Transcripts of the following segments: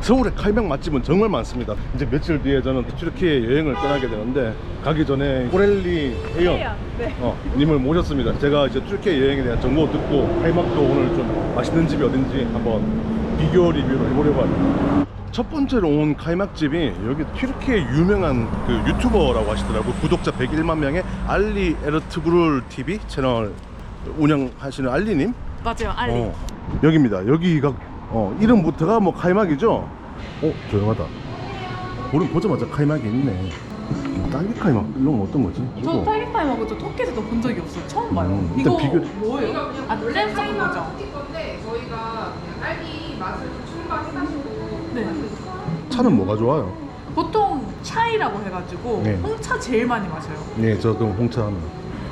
서울의 칼막 맛집은 정말 많습니다. 이제 며칠 뒤에 저는 튀르키예 여행을 떠나게 되는데 가기 전에 코렐리 혜연 님을 모셨습니다. 제가 이제 튀르키예 여행에 대한 정보 듣고 칼막도 오늘 좀 맛있는 집이 어딘지 한번 비교 리뷰를 해보려고 합니다. 첫 번째로 온 칼막집이 여기 튀르키예 유명한 그 유튜버라고 하시더라고요. 구독자 101만 명의 알리 에르투그룰 TV 채널 운영하시는 알리님? 맞아요, 알리. 여기입니다. 여기가 이름부터가 뭐 칼막이죠? 조용하다. 우린 보자마자 칼막이 있네. 딸기 칼막 이런 건 어떤 거지? 저 딸기 타임하고 저 터키에서도 본 적이 없어요. 처음 봐요. 일단 이거 비교... 뭐예요? 아, 잼 섞은 거죠? 건데 저희가 그냥 딸기 맛을 좀 첨가해가지고 네. 차는 뭐가 좋아요? 보통 차이라고 해가지고 네. 홍차 제일 많이 마셔요. 네, 저 그럼 홍차 하나.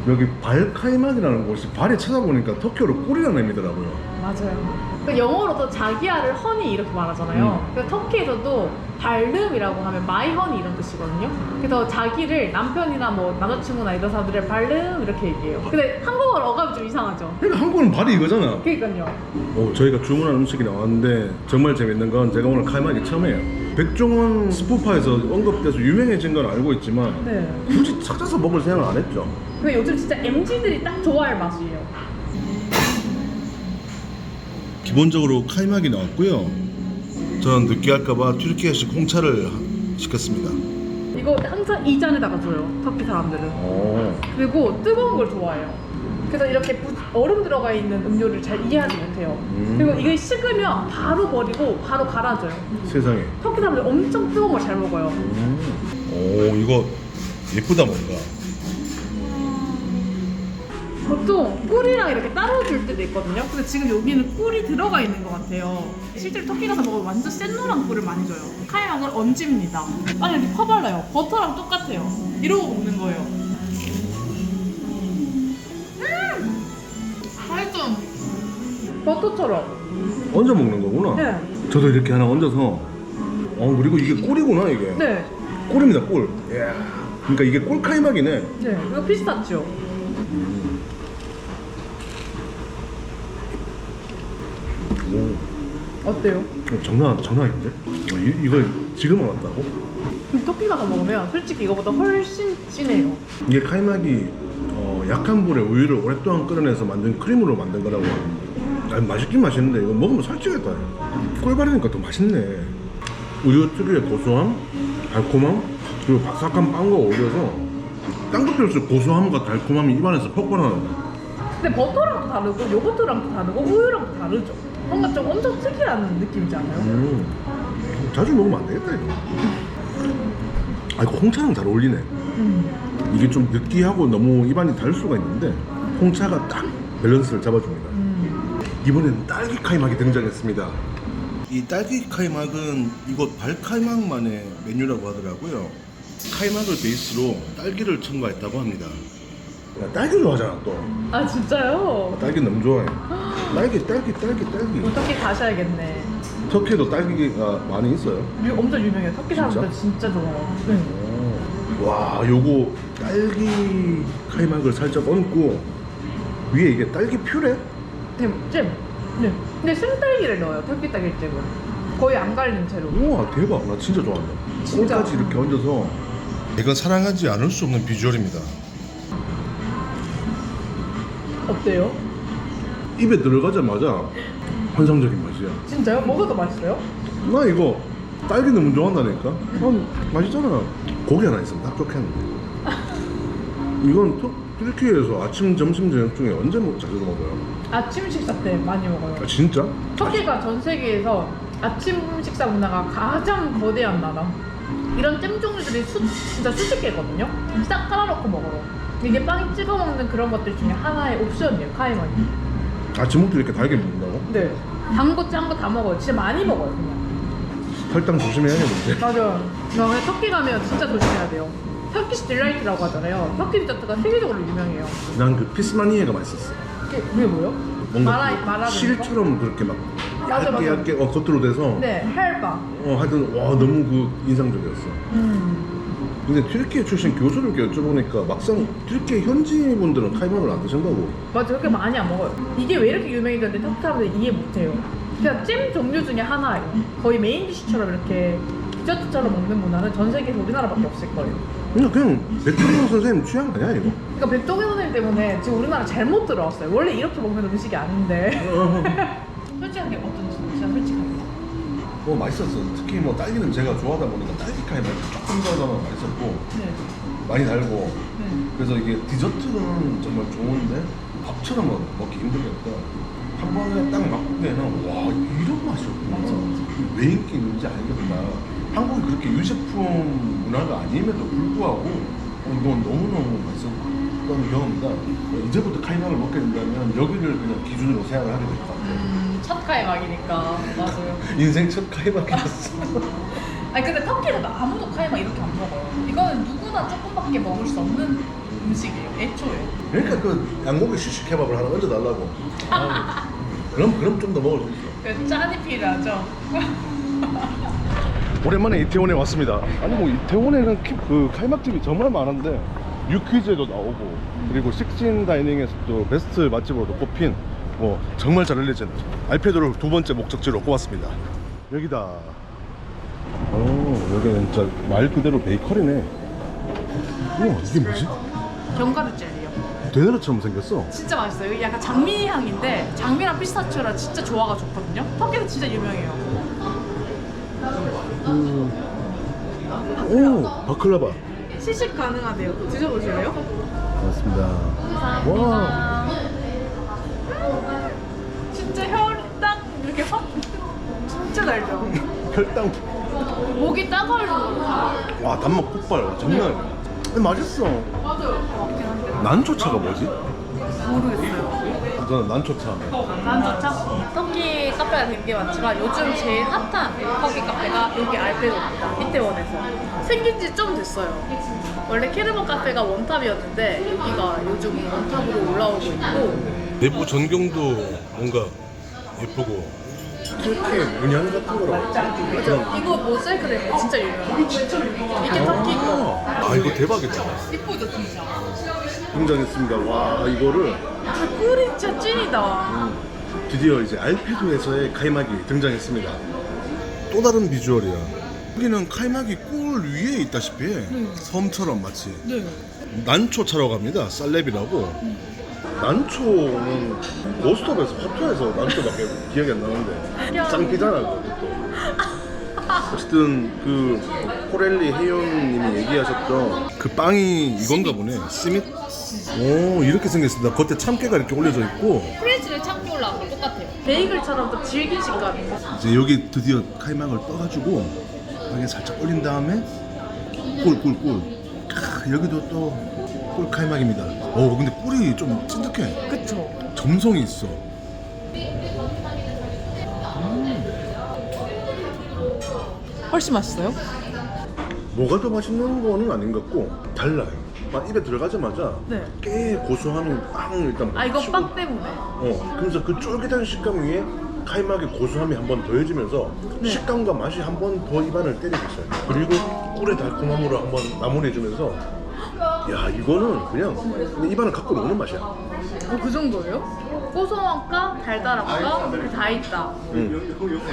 여기 발칼막이라는 곳이 발에 찾아보니까 터키어로 꿀이라는 의미더라고요. 맞아요. 그 영어로도 자기야를 허니 이렇게 말하잖아요. 그래서 터키에서도 발름이라고 하면 마이 허니 이런 뜻이거든요. 그래서 자기를 남편이나 뭐 남자친구나 이런 사람들을 발름 이렇게 얘기해요. 근데 한국어로 어감이 좀 이상하죠. 그러니까 한국은 발이 이거잖아. 그러니까요. 저희가 주문한 음식이 나왔는데 정말 재밌는 건 제가 오늘 칼막이 처음이에요. 백종원 스포파에서 언급돼서 유명해진 건 알고 있지만 네. 굳이 찾아서 먹을 생각을 안 했죠. 근데 요즘 진짜 MZ들이 딱 좋아할 맛이에요. 기본적으로 칼막이 나왔고요. 저는 느끼할까봐 튀르키예식 홍차를 시켰습니다. 이거 항상 이 잔에다가 줘요, 터키 사람들은. 그리고 뜨거운 걸 좋아해요. 그래서 이렇게 얼음 들어가 있는 음료를 잘 이해하지 못해요. 그리고 이게 식으면 바로 버리고 바로 갈아줘요. 세상에. 터키 사람들 엄청 뜨거운 걸 잘 먹어요. 이거 예쁘다 뭔가. 보통 꿀이랑 이렇게 따로 줄 때도 있거든요. 근데 지금 여기는 꿀이 들어가 있는 것 같아요. 실제로 터키 가서 먹으면 완전 센노란 꿀을 많이 줘요. 카이막을 얹습니다. 아니 이렇게 퍼발라요. 버터랑 똑같아요. 이러고 먹는 거예요. 맛있어. 버터처럼. 얹어 먹는 거구나. 네. 저도 이렇게 하나 얹어서. 그리고 이게 꿀이구나 이게. 네. 꿀입니다 꿀. 그러니까 이게 꿀 카이막이네. 네. 이거 피스타치오. 어때요? 장난 아닌데? 이걸 지금 알았다고? 근데 터키 가서 먹으면 솔직히 이거보다 훨씬 진해요. 이게 카이막이 약한 불에 우유를 오랫동안 끓여내서 만든 크림으로 만든 거라고 하는데 맛있긴 맛있는데 이거 먹으면 살찌겠다. 꿀 바르니까 더 맛있네. 우유 특유의 고소함, 달콤함, 그리고 바삭한 빵과 어울려서 딴 것 필요 없이 고소함과 달콤함이 입안에서 폭발하는. 근데 버터랑도 다르고 요거트랑도 다르고 우유랑도 다르죠. 뭔가 좀 엄청 특이한 느낌이지 않아요? 자주 먹으면 안 되겠다 이거. 이거 홍차랑 잘 어울리네. 이게 좀 느끼하고 너무 입안이 달 수가 있는데 홍차가 딱 밸런스를 잡아줍니다. 이번에는 딸기 카이막이 등장했습니다. 이 딸기 카이막은 이곳 발카이막만의 메뉴라고 하더라고요. 카이막을 베이스로 딸기를 첨가했다고 합니다. 야, 딸기 좋아하잖아 또. 아 진짜요? 딸기 너무 좋아해. 딸기. 터키 가셔야겠네. 터키에도 딸기가 많이 있어요. 엄청 유명해요. 터키 사람들 진짜 좋아해요. 네. 와, 요거 딸기 카이막을 살짝 얹고 위에 이게 딸기 퓨레? 잼. 네. 근데 생딸기를 넣어요. 터키 딸기잼은 거의 안 갈린 채로. 우와 대박. 나 진짜 좋아한다. 진짜? 꿀까지 이렇게 얹어서. 이건 사랑하지 않을 수 없는 비주얼입니다. 어때요? 입에 들어가자마자 환상적인 맛이야. 진짜요? 뭐가 더 맛있어요? 나 이거 딸기 너무 좋아한다니까. 맛있잖아. 고기 하나 있으면 딱 좋겠는데. 이건 튀르키예에서 아침, 점심, 저녁 중에 언제 자주 먹어요? 아침 식사 때 많이 먹어요. 아 진짜? 터키가 전 세계에서 아침 식사 문화가 가장 거대한 나라. 이런 잼 종류들이 진짜 수십 개거든요. 싹 깔아놓고 먹어요. 이게 빵에 찍어 먹는 그런 것들 중에 하나의 옵션이에요, 카이막이. 아침부터 이렇게 달게 먹는다고? 네. 단 거 짠 거 다 먹어요. 진짜 많이 먹어요, 그냥. 혈당 조심해야겠는데. 맞아요. 그냥 터키 가면 진짜 조심해야 돼요. 터키시 딜라이트라고 하잖아요. 터키 디저트가 세계적으로 유명해요. 난 그 피스마니에가 맛있었어. 그게 뭐예요? 뭔가 실처럼 그렇게 막 맞아, 얇게 겉으로 돼서. 네, 헬바. 하여튼 와 너무 그 인상적이었어. 근데 튀르키예 출신 교수들께 여쭤보니까 막상 튀르키예 현지 분들은 카이막을 안 드신다고. 맞아, 그렇게 많이 안 먹어요. 이게 왜 이렇게 유명해졌는데 터키 사람들이 이해 못해요. 그냥 찜 종류 중에 하나예요. 거의 메인 디시처럼 이렇게 디저트처럼 먹는 문화는 전 세계에서 우리나라밖에 없을 거예요. 그냥 백종원 선생님 취향 아니야 이거? 그러니까 백종원 선생님 때문에 지금 우리나라 잘못 들어왔어요. 원래 이렇게 먹는 음식이 아닌데. 솔직하게 어떤지 진짜 솔직하게. 뭐 맛있었어. 특히 뭐 딸기는 제가 좋아하다 보니까 딸기까지 조금 더 맛있었고 네. 많이 달고 네. 그래서 이게 디저트는 정말 좋은데 밥처럼 먹기 힘들겠다. 한 번에 딱 맛보기에는 와 이런 맛이었구나. 맞아. 왜 인기 있는지 알겠다. 한국이 그렇게 유제품 문화가 아님에도 불구하고 이건 너무너무 맛있었던 경험이다. 이제부터 카이막을 먹게 된다면 여기를 그냥 기준으로 생각을 하게 될 것 같아요. 첫 카이막이니까. 맞아요. 인생 첫 카이막이었어. 아니 근데 터키에서도 아무도 카이막 이렇게 안 먹어요. 이거는 누구나 조금밖에 먹을 수 없는 음식이에요. 애초에. 그러니까 그 양고기 시식 케밥을 하나 얹어달라고. 그럼 좀 더 먹을 수 있어. 그 짠이 필요하죠. 오랜만에 이태원에 왔습니다. 아니 뭐 이태원에는 그 칼막집이 정말 많은데 뉴퀴즈에도 나오고 그리고 식신 다이닝에서도 베스트 맛집으로도 꼽힌 뭐 정말 잘 알려진 알페도를 두 번째 목적지로 꼽았습니다. 여기다. 여기는 진짜 말 그대로 베이커리네. 우와 이게 뭐지? 견과류 젤리요. 되느라처럼 생겼어. 진짜 맛있어요. 여기 약간 장미 향인데 장미랑 피스타치오랑 진짜 조화가 좋거든요. 터키에서 진짜 유명해요. 오 바클라바. 시식 가능하대요. 드셔보실래요? 맞습니다. 감사합니다. 진짜 혈당 이렇게 확 진짜 달죠. 혈당. 목이 따가울 정도로 와 단맛 폭발. 장난. 맛있어. 맞아요. 난초차가 뭐지? 모르겠어요. 저는 난초차. 난조차 터키 카페가 되게 많지만 요즘 제일 핫한 터키 카페가 여기 알페도입니다. 이태원에서 생긴 지 좀 됐어요. 원래 캐르버 카페가 원탑이었는데 여기가 요즘 원탑으로 올라오고 있고 내부 전경도 뭔가 예쁘고 이렇게 문양 같은 거라고 맞아. 이거 모자이크 된 거 진짜 유명해요. 이게 터키 거. 아 이거 대박이다. 이쁘죠 진짜. 등장했습니다. 와 이거를 꿀이 진짜 찐이다. 드디어 이제 알페도에서의 카이막이 등장했습니다. 또 다른 비주얼이야. 여기는 카이막이 꿀 위에 있다시피 해. 섬처럼 마치. 네. 난초차라고 합니다. 쌀렙이라고. 난초는 고스톱에서 화투에서 난초밖에 기억이 안 나는데 짱피잖아 그것도. 어쨌든 그 코렐리 혜연님이 얘기하셨던 그 빵이 이건가 보네. 시밋. 오 이렇게 생겼습니다. 겉에 참깨가 이렇게 올려져 있고 프레즈를 참기 올라간 거 똑같아요. 베이글처럼 또 질긴 식감이에요. 이제 여기 드디어 카이막을 떠가지고 여기 살짝 올린 다음에 꿀. 여기도 또 꿀 카이막입니다. 오 근데 꿀이 좀 찐득해. 그쵸. 점성이 있어. 훨씬 맛있어요? 뭐가 더 맛있는 거는 아닌 것 같고 달라요. 막 입에 들어가자마자 네. 꽤 고소함이 빵 일단 아 이거 치고, 빵 때문에. 그래서 그 쫄깃한 식감 위에 카이막의 고소함이 한 번 더해지면서 네. 식감과 맛이 한 번 더 입안을 때리겠어요. 그리고 꿀의 달콤함으로 한 번 마무리해주면서 야 이거는 그냥 입안을 갖고 노는 맛이야. 그 정도예요? 고소함과 달달함과 이렇게 다 있다.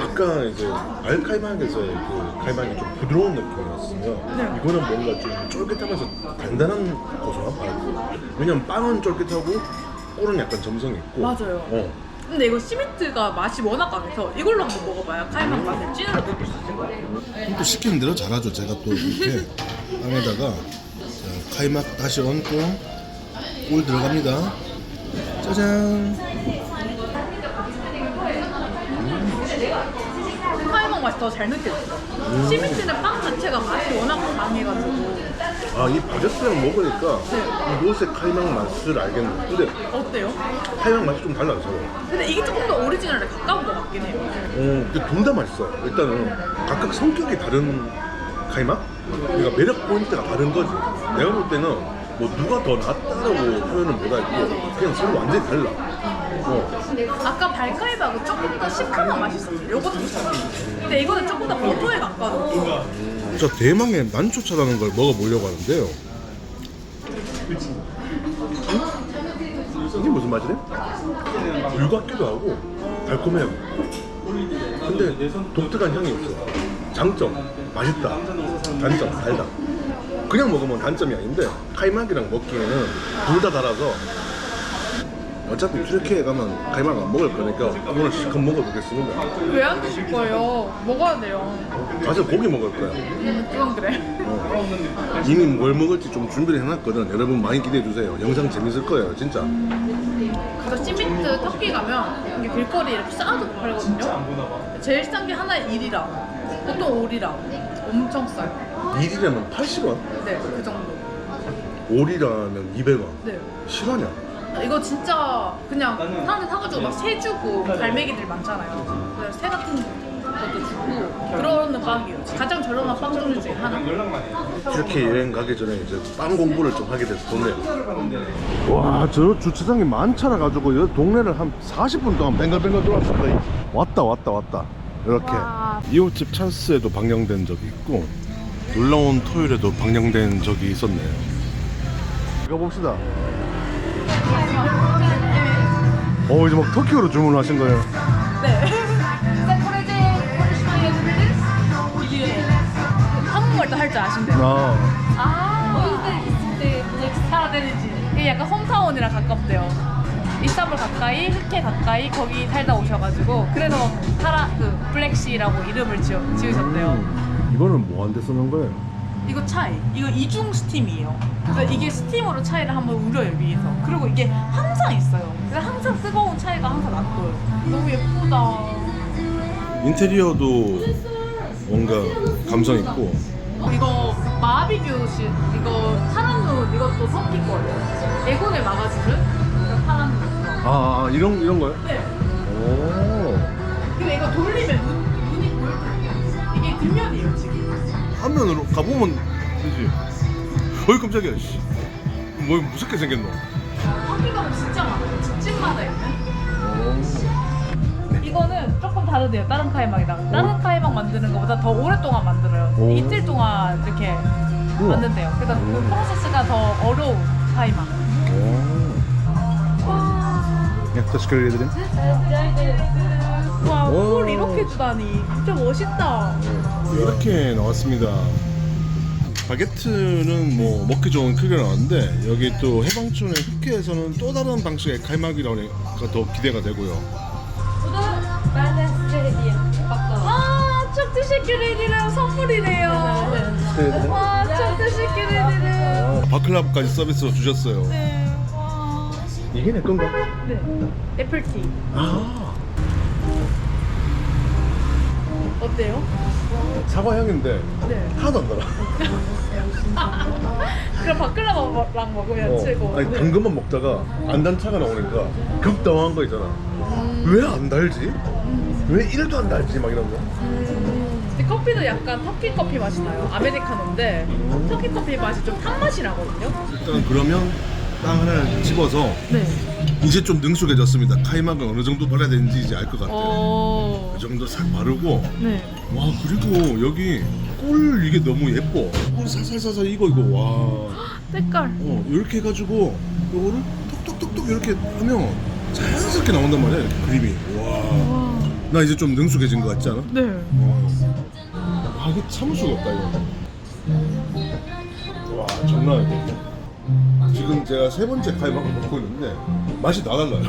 아까 이제 알카이막에서의 그 카이막이 좀 부드러운 느낌이었으면 네. 이거는 뭔가 좀 쫄깃하면서 단단한 고소함. 왜냐면 빵은 쫄깃하고 꿀은 약간 점성이 있고. 맞아요. 근데 이거 시미트가 맛이 워낙 강해서 이걸로 한번 먹어봐야 카이막 맛을 찐으로 느낄 수 있을 것 같아요. 또 시키는 대로 잘하죠. 제가 또 이렇게 빵에다가 카이막 다시 얹고 꿀 들어갑니다. 짜잔. 카이막 맛이 더 잘 느껴져요. 시미트는 빵 자체가 맛이 워낙 강해가지고. 아 이 바게트랑 먹으니까 이 요새 카이막 맛을 알겠네. 근데 어때요? 카이막 맛이 좀 달라서. 근데 이게 조금 더 오리지널에 가까운 것 같긴 해요. 근데 둘 다 맛있어. 일단은 각각 성격이 다른 카이막? 그러니까 매력 포인트가 다른 거지. 내가 볼 때는 뭐 누가 더 낫다라고 표현을 못하겠고 그냥 서로 완전히 달라. 아까 발카이막은 조금 더 시큼한 맛이 있었어요. 요것도 있어요. 근데 이거는 조금 더 버터에 가까운 느낌. 저 대망의 난초차라는 걸 먹어보려고 하는데요. 이게 무슨 맛이래? 물 같기도 하고 달콤해요. 근데 독특한 향이 있어. 장점 맛있다. 단점 달다. 그냥 먹으면 단점이 아닌데 카이막이랑 먹기에는 둘 다 달아서 어차피 튀르키예 가면 카이막 안 먹을 거니까 오늘 실컷 먹어보겠습니다. 왜 안 드실 거예요? 먹어야 돼요. 가서 고기 먹을 거야. 그건 그래. 이미 뭘 먹을지 좀 준비를 해놨거든. 여러분 많이 기대해주세요. 영상 재밌을 거예요 진짜. 그래서 시미트 터키 가면 이게 길거리에 이렇게 싸가지고 팔거든요. 제일 싼 게 하나에 1이라. 보통 5리라. 엄청 싸요. 1이라면 80원? 네, 그 정도. 5리라면 200원. 네. 실화냐? 이거 진짜 그냥 사람들 사가지고 막 새 주고 갈매기들 많잖아요. 그래서 새 같은 것도 주고 그러는 빵이에요. 가장 저렴한 빵 종류 중에 하나. 이렇게 여행 가기 전에 이제 빵 공부를 좀 하게 돼서 좋네요. 와, 저 주차장이 많잖아 가지고 이 동네를 한 40분 동안 뱅글뱅글 돌았습니다. 왔다. 이렇게 와. 이웃집 찬스에도 방영된 적이 있고 놀라운 토요일에도 방영된 적이 있었네요. 가봅시다. 이제 막 터키어로 주문하신 거예요? 네. 한국말도 할 줄 아신대요. 이게 약간 홈타운이랑 가깝대요. 이스탄불 가까이, 흑해 가까이 거기 살다 오셔가지고 그래서 그 블랙시라고 이름을 지으셨대요. 이거는 뭐 한 데 쓰는 거예요? 이거 차이. 이거 이중 스팀이에요. 그래서 이게 스팀으로 차이를 한번 우려요 위에서. 그리고 이게 항상 있어요. 그래서 항상 뜨거운 차이가 항상 놔둬요. 너무 예쁘다. 인테리어도 뭔가 감성 있고. 이거 마비규시 이거 파란눈 이것도 터키 거예요. 에곤을 막아주는 파란 눈. 이런 거요? 네. 오. 근데 이거 돌리면 눈이 보일 거예요. 이게 뒷면이에요 지금. 화면으로 가보면 되지. 어이 깜짝이야. 씨. 뭐 무섭게 생겼노? 터키 가면 진짜 많아요. 집집마다 있는. 이거는 조금 다르대요. 다른 카이막이랑. 다른 카이막 만드는 것보다 더 오랫동안 만들어요. 오. 이틀 동안 이렇게 우와. 만든대요. 그래서 그 프로세스가 더 어려운 카이막. 네, teşekkür ederim. 와, 오. 꿀 이렇게 주다니. 진짜 멋있다. 이렇게 나왔습니다. 바게트는 뭐 먹기 좋은 크기가 나왔는데 여기 또 해방촌의 흑해에서는 또 다른 방식의 칼막이라니까 더 기대가 되고요. 아, çok teşekkür ederim. 선물이네요. 와, çok teşekkür ederim. 바클라바까지 서비스로 주셨어요. 네. 와. 이게 내 건가? 네. 애플티. 어때요? 사과 향인데 네. 하나도 안 달아. 그럼 바클라바랑 먹으면 최고. 아니 네. 당근만 먹다가 안 단 차가 나오니까 급당황한 거 있잖아. 왜 안 달지? 왜 1도 안 달지? 막 이런 거. 근데 커피도 약간 터키 커피 맛이 나요. 아메리카노인데 터키 커피 맛이 좀 탄 맛이 나거든요. 일단 그러면 빵 하나를 집어서 네. 이제 좀 능숙해졌습니다. 카이막은 어느 정도 발라야 되는지 이제 알 것 같아요. 오. 이 정도 싹 바르고 네. 와 그리고 여기 꿀 이게 너무 예뻐. 꿀 살살살살 이거 와. 색깔. 이렇게 해가지고 이거를 톡톡톡톡 이렇게 하면 자연스럽게 나온단 말이야 이렇게 그림이. 와. 나 이제 좀 능숙해진 것 같지 않아? 네. 이게 참을 수가 없다 이거. 와 장난 아니야. 지금 제가 세 번째 카이막을 먹고 있는데 맛이 다 달라요.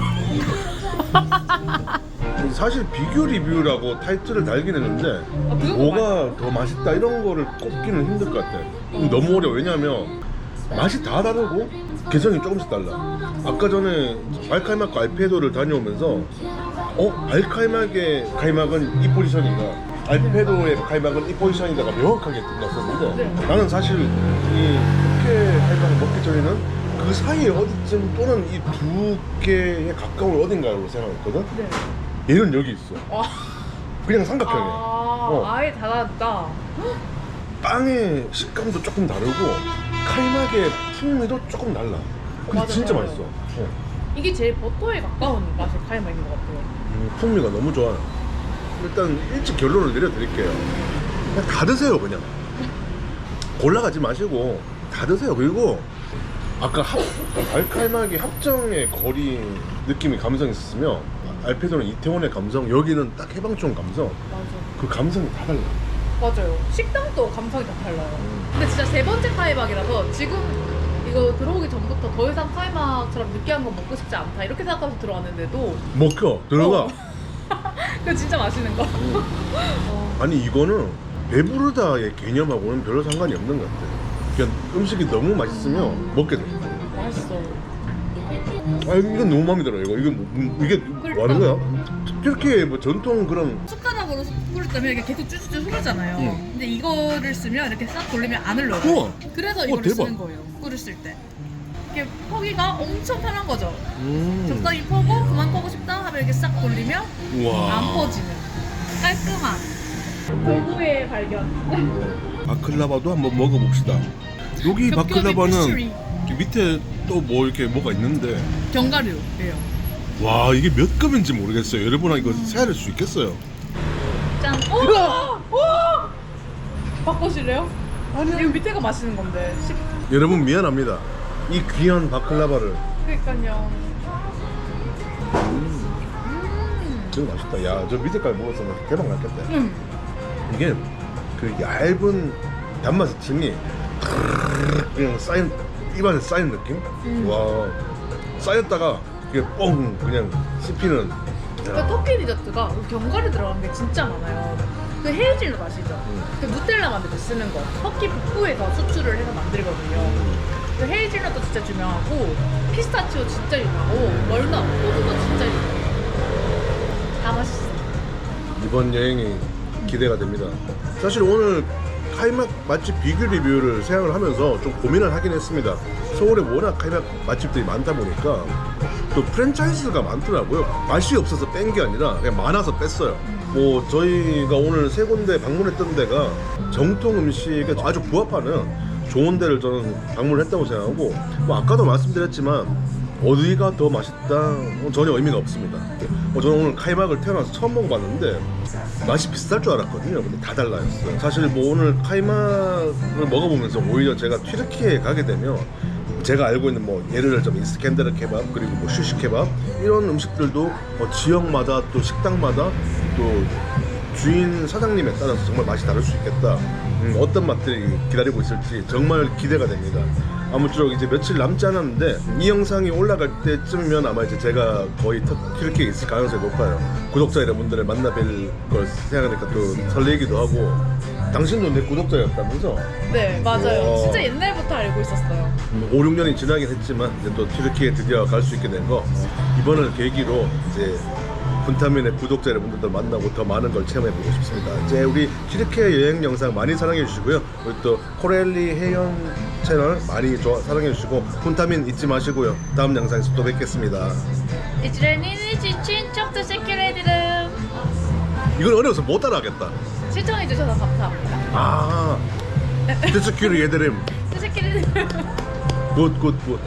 사실 비교 리뷰라고 타이틀을 달긴 했는데 그거 뭐가 더 맛있다 이런 거를 꼽기는 힘들 것 같아. 너무 어려워. 왜냐면 맛이 다 다르고 개성이 조금씩 달라. 아까 전에 알카이막과 알페도를 다녀오면서 알카이막의 카이막은 이 포지션인가, 알페도의 카이막은 이 포지션이다가 명확하게 났었는데 네. 나는 사실 이 흑해 카이막을 먹기 전에는 그 사이에 어디쯤 또는 이 두 개에 가까운 어딘가로 생각했거든. 네. 얘는 여기 있어. 그냥 삼각형이야. 아예 다르다. 빵의 식감도 조금 다르고 카이막의 풍미도 조금 달라. 근데 맞아, 진짜 맞아요. 맛있어. 이게 제일 버터에 가까운 맛의 카이막인 것 같아요. 풍미가 너무 좋아요. 일단 일찍 결론을 내려드릴게요. 그냥 다 드세요 그냥. 골라가지 마시고 다 드세요. 그리고 아까 알카이막이 합정의 거리 느낌이 감성 있었으면 알페도는 이태원의 감성, 여기는 딱 해방촌 감성. 맞아. 그 감성이 다 달라. 맞아요. 식당도 감성이 다 달라요. 근데 진짜 세 번째 카이막이라서 지금 이거 들어오기 전부터 더 이상 카이막처럼 느끼한 거 먹고 싶지 않다 이렇게 생각하면서 들어왔는데도 먹혀 들어가. 그거 진짜 맛있는 거. 어. 아니 이거는 배부르다의 개념하고는 별로 상관이 없는 것 같아. 그냥 음식이 너무 맛있으면 먹게 돼. 맛있어. 아 이건 너무 마음에 들어. 이거 이게 뭐 하는 거야? 튀르키예 뭐 전통 그런. 숟가락으로 뿌릴 때면 이렇게 계속 쭈쭈쭈 흐르잖아요. 응. 근데 이거를 쓰면 이렇게 싹 돌리면 안 흘러요. 우와. 그래서 우와, 이거를 대박. 쓰는 거예요. 꿀을 쓸 때. 이게 퍼기가 엄청 편한 거죠. 음. 적당히 퍼고 그만 퍼고 싶다 하면 이렇게 싹 돌리면 우와. 안 퍼지는 깔끔한 도구의 발견. 바클라바도 한번 먹어봅시다. 여기 겹겹이 바클라바는 패스트리. 밑에 또 뭐 이렇게 뭐가 있는데 견과류예요. 와 이게 몇 급인지 모르겠어요. 여러분 이거 세알릴 수 있겠어요? 짠. 오! 바꾸실래요? 아니요. 이거 밑에가 맛있는 건데. 여러분 미안합니다. 이 귀한 바클라바를. 그러니까요. 진짜 맛있다. 야 저 밑에까지 먹었으면 대박 났겠다. 음. 이게 그 얇은 단맛의 층이 그냥 쌓인 입안에 쌓인 느낌? 와 쌓였다가 이게 뻥 그냥 씹히는. 그러니까 터키 디저트가 견과류 들어간 게 진짜 많아요. 그 헤이즐넛 아시죠? 그 누텔라 만들 때 쓰는 거. 터키 북부에서 수출을 해서 만들거든요. 그 헤이즐넛도 진짜 유명하고 피스타치오 진짜 유명하고 월넛, 호두도 진짜 유명해요. 다 맛있어. 이번 여행이 기대가 됩니다. 사실 오늘 카이막 맛집 비교 리뷰를 생각을 하면서 좀 고민을 하긴 했습니다. 서울에 워낙 카이막 맛집들이 많다 보니까 또 프랜차이즈가 많더라고요. 맛이 없어서 뺀 게 아니라 그냥 많아서 뺐어요. 뭐 저희가 오늘 세 군데 방문했던 데가 정통 음식에 아주 부합하는 좋은 데를 저는 방문했다고 생각하고, 뭐 아까도 말씀드렸지만 어디가 더 맛있다 전혀 의미가 없습니다. 저는 오늘 카이막을 태어나서 처음 먹어봤는데 맛이 비슷할 줄 알았거든요. 근데 다 달라졌어요. 사실 뭐 오늘 카이막을 먹어보면서 오히려 제가 튀르키예에 가게 되면 제가 알고 있는 뭐 예를 들자면 이스켄데르 케밥 그리고 뭐 슈시 케밥 이런 음식들도 지역마다 또 식당마다 또 주인 사장님에 따라서 정말 맛이 다를 수 있겠다. 어떤 맛들이 기다리고 있을지 정말 기대가 됩니다. 아무쪼록 이제 며칠 남지 않았는데 이 영상이 올라갈 때쯤이면 아마 이제 제가 거의 튀르키예에 있을 가능성이 높아요. 구독자 여러분들을 만나뵐 걸 생각하니까 또 설레기도 하고. 당신도 내 구독자였다면서? 네, 맞아요. 와. 진짜 옛날부터 알고 있었어요. 5, 6년이 지나긴 했지만 이제 또 튀르키예 드디어 갈 수 있게 된 거 이번을 계기로 이제 분타민의 구독자 여러분들도 만나고 더 많은 걸 체험해보고 싶습니다. 이제 우리 튀르키예 여행 영상 많이 사랑해 주시고요. 우리 또 코렐리 해연 채널 많이 사랑해 주시고 분타민 잊지 마시고요. 다음 영상에서 또 뵙겠습니다. 이즈레니니 지친 쪽도 세큐레디름 이건 어려워서 못 따라하겠다. 시청해 주셔서 감사합니다. 아, 드스큐르 예드림 세큐레디름 굿.